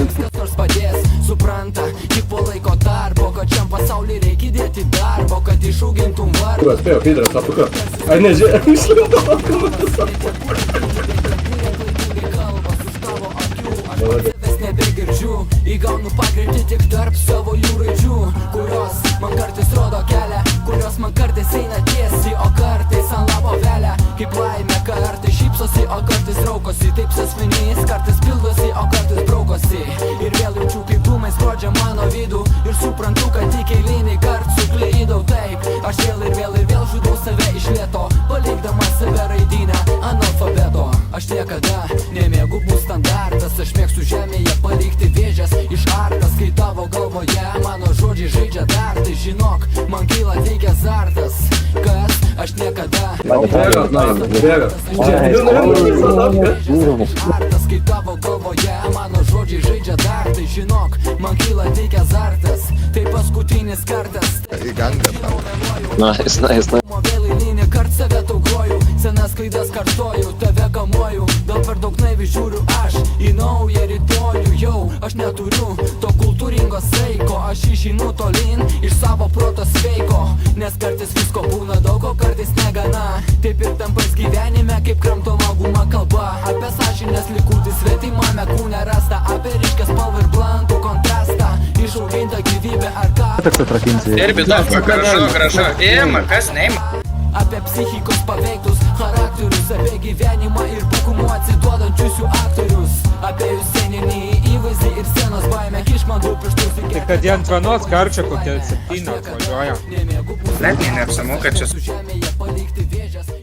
viskas nors padės. Supranta, tik po laiko darbo, kad šiam pasaulyje reikia dėti darbo, kad išaugintum vardą. Spėjo, Pidras, apuka. Ai, nežiūrėjau, išlindo apuka. Savęs nebegirdžiu, įgaunu pagreitį tik tarp savo jų raidžių, kurios man kartais rodo kelią, kurios man kartais eina tiesiai, o kartais ant lapo velia. Kaip laimė, kartais šypsosi, o kartais raukosi. Taip sąsvinys, kartais pildosi, o kartais braukosi. Ir vėl jaučiu, kaip dūmai skrodžia mano vidų, ir suprantu, kad tik eilinį kartą suklydau. Taip, aš vėl žudau save iš lėto, palikdamas save raidynę analfabeto. Aš niekada nemėgu būt standartas, aš mėgstu žemėje palikti vėžės išartas. Kai tavo galvoje mano žodžiai žaidžia dar, tai žinok, man kyla teikia azartas. Kas? Aš niekada išartas. Kai tavo galvoje mano žodžiai žaidžia dar, tai žinok, man kyla teikia azartas. Tai paskutinis kartas. Nice. Vėl eilinį kartą save taugroju, senas klaidas kartoju, tave kamuoju. Dėl per daug naiviai žiūriu aš į naują rytojų. Jau aš neturiu to kultūringo saiko, aš išeinu tolyn iš savo proto sveiko. Nes kartais visko būna daug, o kartais negana. Taip ir tampas gyvenime, kaip kramtoma guma kalba. Apie sąžinės likutį svetimame kūne rasta, apie ryškę spalvą ir blankų kontrastą, išauginta gyvybė ar ką. Хорошо. Kas neima? Apie psichikos paveiktus charakterius, apie gyvenimą ir bukumu atsiduodančius jų aktorius, apie jų sceninį įvaizdį ir scenos baimę, kišmandų pirštus į Tai kad jie ant vienos karčio kokie 7 atvažiuoja. Net neapsimoka čia. Su žemėje palikti vėžės.